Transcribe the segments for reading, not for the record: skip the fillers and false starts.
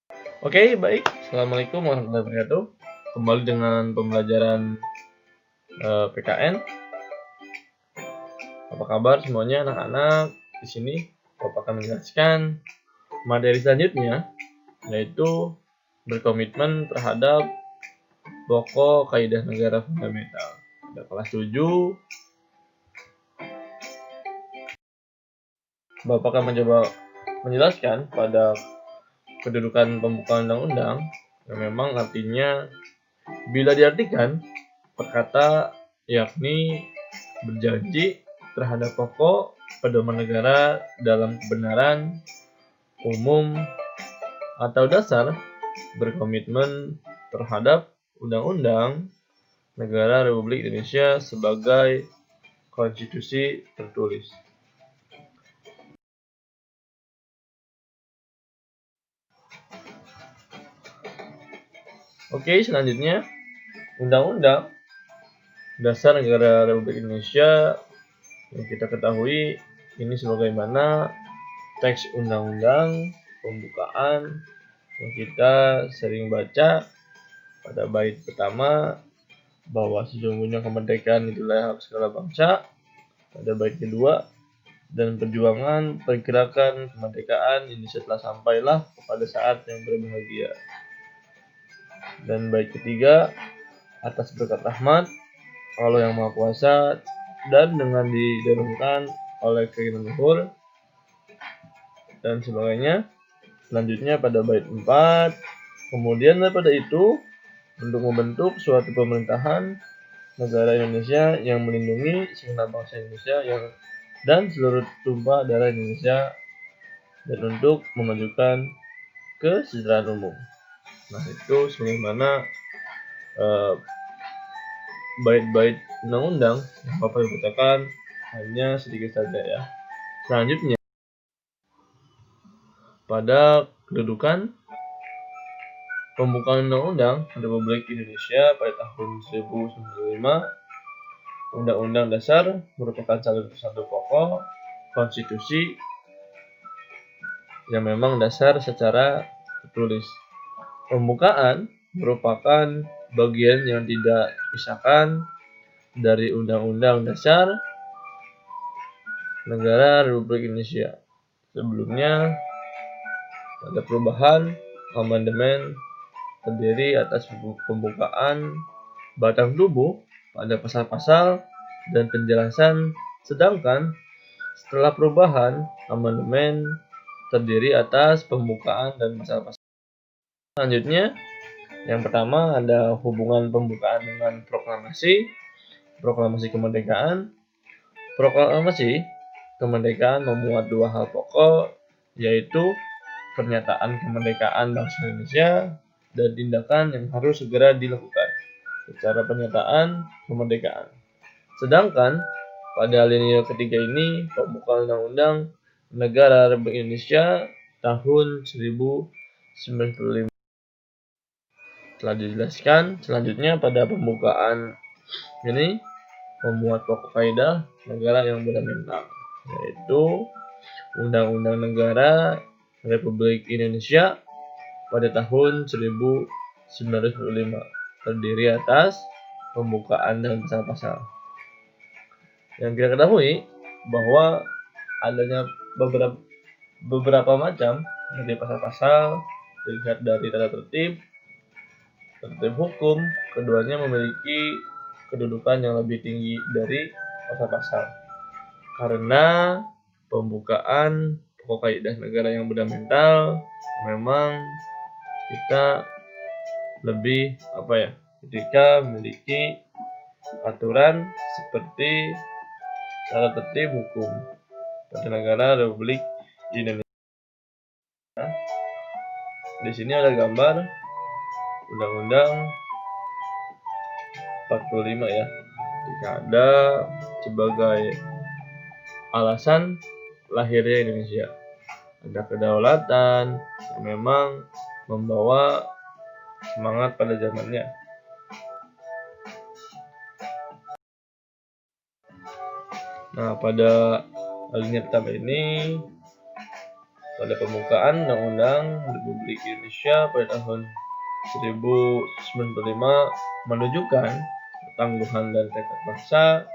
Oke, baik. Assalamualaikum warahmatullahi wabarakatuh. Kembali dengan pembelajaran PKN. Apa kabar semuanya anak-anak? Di sini Bapak akan menjelaskan materi selanjutnya, yaitu berkomitmen terhadap pokok kaidah negara fundamental. Pada kelas 7, Bapak akan mencoba menjelaskan pada kedudukan pembukaan undang-undang yang memang artinya bila diartikan perkata yakni berjanji terhadap pokok pedoman negara dalam kebenaran umum atau dasar berkomitmen terhadap undang-undang negara Republik Indonesia sebagai konstitusi tertulis. Oke, selanjutnya Undang-Undang Dasar Negara Republik Indonesia yang kita ketahui ini sebagaimana teks undang-undang pembukaan yang kita sering baca pada bait pertama bahwa sesungguhnya kemerdekaan itulah hak segala bangsa, pada bait kedua dan perjuangan pergerakan kemerdekaan ini setelah sampailah kepada saat yang berbahagia, dan bait ketiga atas berkat rahmat Allah yang Maha Kuasa dan dengan didahulukan oleh keinginan luhur dan sebagainya. Selanjutnya pada bait 4, kemudian daripada itu untuk membentuk suatu pemerintahan negara Indonesia yang melindungi segenap bangsa Indonesia dan seluruh tumpah darah Indonesia dan untuk memajukan kesejahteraan umum. Nah, itu sebagaimana bait-bait undang-undang yang Bapak bacakan hanya sedikit saja ya. Selanjutnya pada kedudukan pembukaan undang-undang Republik Indonesia pada tahun 1945, Undang-Undang Dasar merupakan salah satu pokok konstitusi yang memang dasar secara tertulis. Pembukaan merupakan bagian yang tidak dipisahkan dari Undang-Undang Dasar Negara Republik Indonesia. Sebelumnya ada perubahan amandemen terdiri atas pembukaan batang tubuh pada pasal-pasal dan penjelasan, sedangkan setelah perubahan amandemen terdiri atas pembukaan dan pasal-pasal. Selanjutnya, yang pertama ada hubungan pembukaan dengan proklamasi kemerdekaan. Proklamasi kemerdekaan memuat dua hal pokok, yaitu pernyataan kemerdekaan bangsa Indonesia dan tindakan yang harus segera dilakukan secara pernyataan kemerdekaan. Sedangkan pada alinea ketiga ini pembukaan Undang-Undang Negara Republik Indonesia tahun 1945 telah dijelaskan. Selanjutnya pada pembukaan ini memuat pokok kaidah negara yang fundamental, yaitu Undang-Undang Negara Republik Indonesia pada tahun 1945 terdiri atas pembukaan dan pasal-pasal. Yang kita ketahui bahwa adanya beberapa macam dari pasal-pasal, dilihat dari tata tertib hukum, keduanya memiliki kedudukan yang lebih tinggi dari pasal-pasal karena pembukaan pokok kaidah negara yang fundamental memang kita lebih ketika memiliki aturan seperti tata tertib hukum pada negara Republik Indonesia. Di sini ada gambar Undang-Undang 45 ya. Jika ada sebagai alasan lahirnya Indonesia, ada kedaulatan yang memang membawa semangat pada zamannya. Nah, pada alinea pertama ini pada pembukaan Undang-Undang Republik Indonesia pada tahun 1945 menunjukkan ketangguhan dan tekad bangsa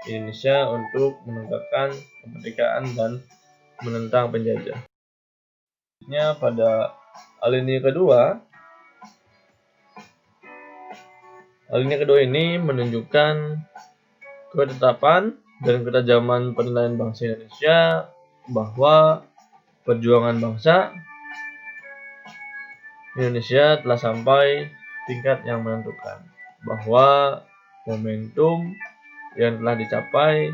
Indonesia untuk menegakkan kemerdekaan dan menentang penjajah. Pada alinea kedua ini menunjukkan ketetapan dan ketajaman penilaian bangsa Indonesia bahwa perjuangan bangsa Indonesia telah sampai tingkat yang menentukan, bahwa momentum yang telah dicapai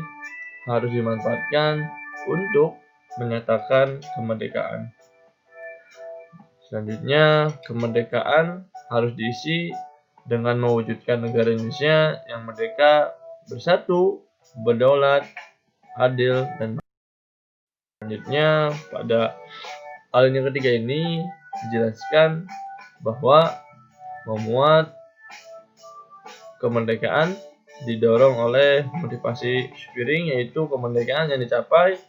harus dimanfaatkan untuk menyatakan kemerdekaan. Selanjutnya, kemerdekaan harus diisi dengan mewujudkan negara Indonesia yang merdeka, bersatu, berdaulat, adil, dan selanjutnya pada alinea ketiga ini dijelaskan bahwa memuat kemerdekaan didorong oleh motivasi spiring, yaitu kemerdekaan yang dicapai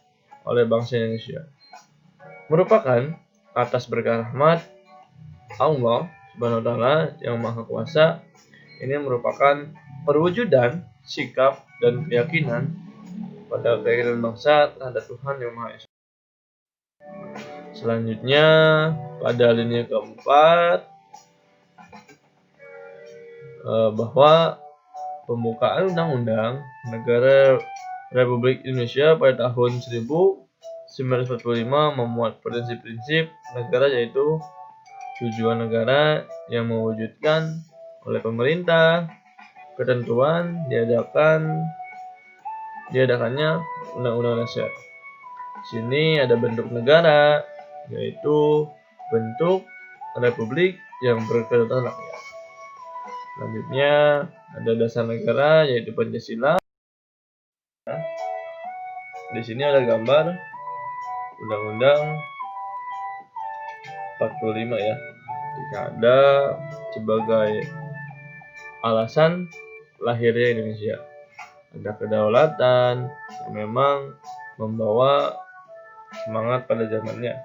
oleh bangsa Indonesia merupakan atas berkah rahmat Allah Subhanahu wa taala yang Maha Kuasa. Ini merupakan perwujudan sikap dan keyakinan pada keyakinan bangsa terhadap Tuhan yang Maha Esa. Selanjutnya pada alinea keempat bahwa pembukaan Undang-Undang Negara Republik Indonesia pada tahun 1945 memuat prinsip-prinsip negara, yaitu tujuan negara yang mewujudkan oleh pemerintah, ketentuan diadakannya Undang-Undang Dasar. Di sini ada bentuk negara, yaitu bentuk republik yang berkedaulatan rakyat. Selanjutnya ada dasar negara, yaitu Pancasila. Di sini ada gambar Undang-Undang 45 ya. Jika ada sebagai alasan lahirnya Indonesia, ada kedaulatan yang memang membawa semangat pada zamannya.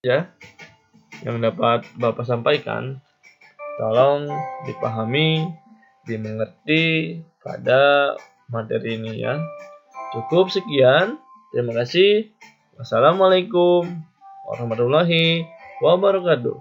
ya yang dapat Bapak sampaikan. Tolong dipahami, dimengerti pada materi ini ya. Cukup sekian. Terima kasih. Wassalamualaikum warahmatullahi wabarakatuh.